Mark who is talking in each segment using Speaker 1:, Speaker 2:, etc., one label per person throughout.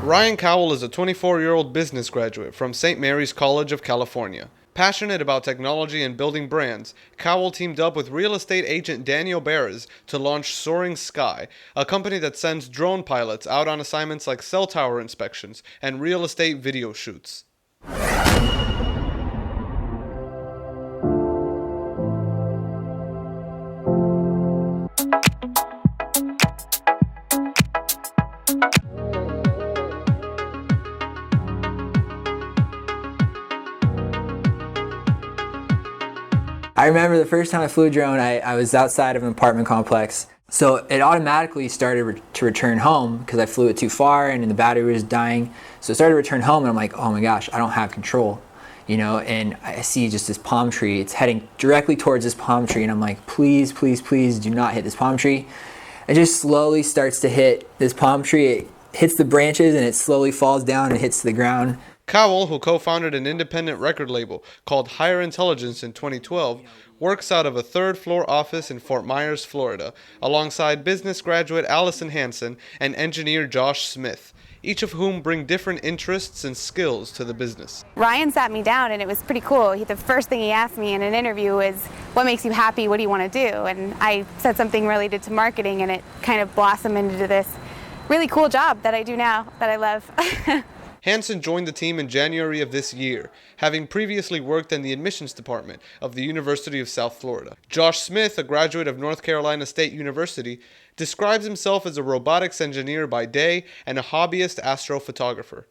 Speaker 1: Ryan Cowell is a 24-year-old business graduate from St. Mary's College of California. Passionate about technology and building brands, Cowell teamed up with real estate agent Daniel Barres to launch Soaring Sky, a company that sends drone pilots out on assignments like cell tower inspections and real estate video shoots.
Speaker 2: I remember the first time I flew a drone, I was outside of an apartment complex. So it automatically started to return home because I flew it too far and the battery was dying. So it started to return home and I'm like, oh my gosh, I don't have control. And I see just this palm tree. It's heading directly towards this palm tree and I'm like, please, please, please do not hit this palm tree. It just slowly starts to hit this palm tree. It hits the branches and it slowly falls down and hits the ground.
Speaker 1: Cowell, who co-founded an independent record label called Higher Intelligence in 2012, works out of a third-floor office in Fort Myers, Florida, alongside business graduate Allison Hansen and engineer Josh Smith, each of whom bring different interests and skills to the business.
Speaker 3: Ryan sat me down and it was pretty cool. The first thing he asked me in an interview was, what makes you happy? What do you want to do? And I said something related to marketing and it kind of blossomed into this really cool job that I do now that I love.
Speaker 1: Hansen joined the team in January of this year, having previously worked in the admissions department of the University of South Florida. Josh Smith, a graduate of North Carolina State University, describes himself as a robotics engineer by day and a hobbyist astrophotographer.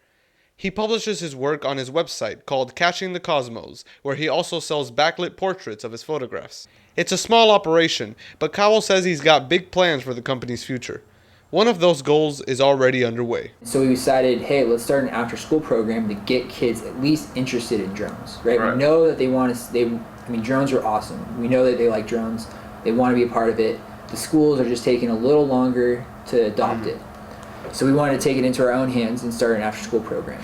Speaker 1: He publishes his work on his website called Catching the Cosmos, where he also sells backlit portraits of his photographs. It's a small operation, but Cowell says he's got big plans for the company's future. One of those goals is already underway.
Speaker 2: So we decided, hey, let's start an after-school program to get kids at least interested in drones, right? We know that they want to, drones are awesome. We know that they like drones. They want to be a part of it. The schools are just taking a little longer to adopt it. So we wanted to take it into our own hands and start an after-school program.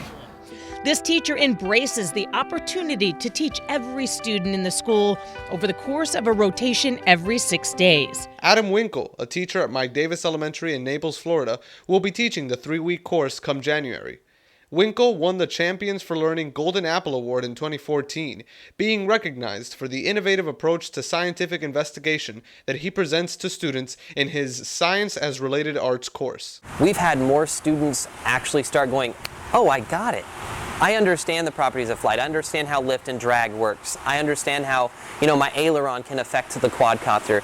Speaker 4: This teacher embraces the opportunity to teach every student in the school over the course of a rotation every 6 days.
Speaker 1: Adam Winkle, a teacher at Mike Davis Elementary in Naples, Florida, will be teaching the 3-week course come January. Winkle won the Champions for Learning Golden Apple Award in 2014, being recognized for the innovative approach to scientific investigation that he presents to students in his Science as Related Arts course.
Speaker 5: We've had more students actually start going, oh, I got it. I understand the properties of flight. I understand how lift and drag works. I understand how, my aileron can affect the quadcopter.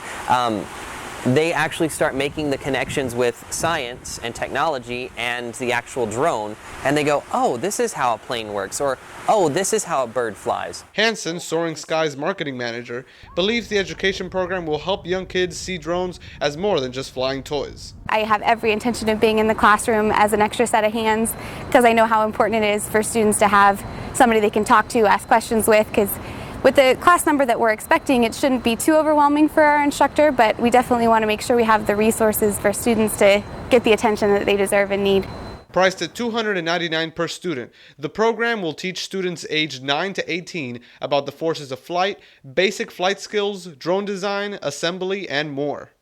Speaker 5: They actually start making the connections with science and technology and the actual drone, and they go, oh, this is how a plane works, or, oh, this is how a bird flies.
Speaker 1: Hansen, Soaring Sky's marketing manager, believes the education program will help young kids see drones as more than just flying toys.
Speaker 3: I have every intention of being in the classroom as an extra set of hands because I know how important it is for students to have somebody they can talk to, ask questions with, because with the class number that we're expecting, it shouldn't be too overwhelming for our instructor, but we definitely want to make sure we have the resources for students to get the attention that they deserve and need.
Speaker 1: Priced at $299 per student, the program will teach students aged 9 to 18 about the forces of flight, basic flight skills, drone design, assembly, and more.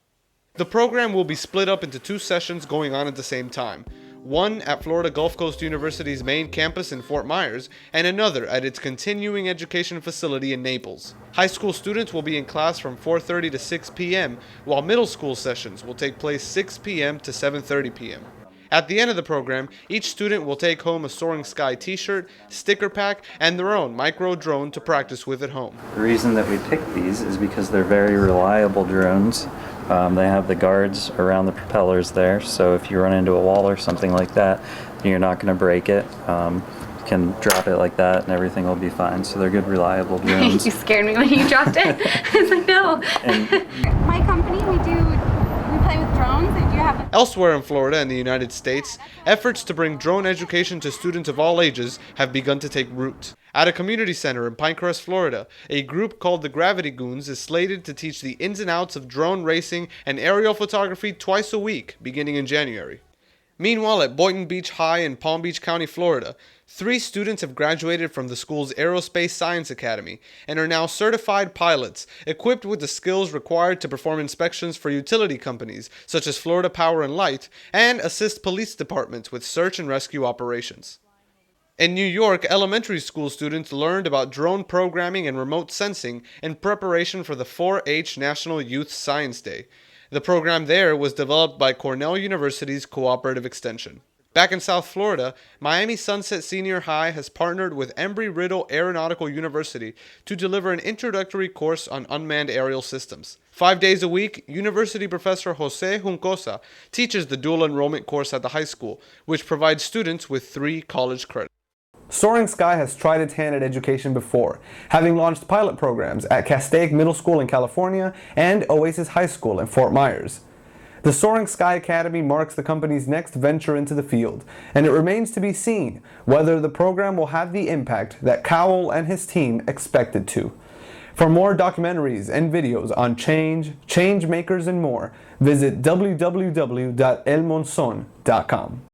Speaker 1: The program will be split up into 2 sessions going on at the same time. One at Florida Gulf Coast University's main campus in Fort Myers, and another at its continuing education facility in Naples. High school students will be in class from 4:30 to 6 p.m., while middle school sessions will take place 6 p.m. to 7:30 p.m. At the end of the program, each student will take home a Soaring Sky t-shirt, sticker pack, and their own micro drone to practice with at home.
Speaker 6: The reason that we picked these is because they're very reliable drones. They have the guards around the propellers there, so if you run into a wall or something like that, you're not going to break it. You can drop it like that and everything will be fine. So they're good, reliable drones.
Speaker 3: You scared me when you dropped it. I was like, no. My company, we play with drones. Do you have
Speaker 1: Elsewhere in Florida and the United States, efforts to bring drone education to students of all ages have begun to take root. At a community center in Pinecrest, Florida, a group called the Gravity Goons is slated to teach the ins and outs of drone racing and aerial photography twice a week, beginning in January. Meanwhile, at Boynton Beach High in Palm Beach County, Florida, 3 students have graduated from the school's Aerospace Science Academy and are now certified pilots, equipped with the skills required to perform inspections for utility companies, such as Florida Power and Light, and assist police departments with search and rescue operations. In New York, elementary school students learned about drone programming and remote sensing in preparation for the 4-H National Youth Science Day. The program there was developed by Cornell University's Cooperative Extension. Back in South Florida, Miami Sunset Senior High has partnered with Embry-Riddle Aeronautical University to deliver an introductory course on unmanned aerial systems. 5 days a week, University Professor Jose Juncosa teaches the dual enrollment course at the high school, which provides students with 3 college credits.
Speaker 7: Soaring Sky has tried its hand at education before, having launched pilot programs at Castaic Middle School in California and Oasis High School in Fort Myers. The Soaring Sky Academy marks the company's next venture into the field, and it remains to be seen whether the program will have the impact that Cowell and his team expected to. For more documentaries and videos on change, change makers, and more, visit www.elmonson.com.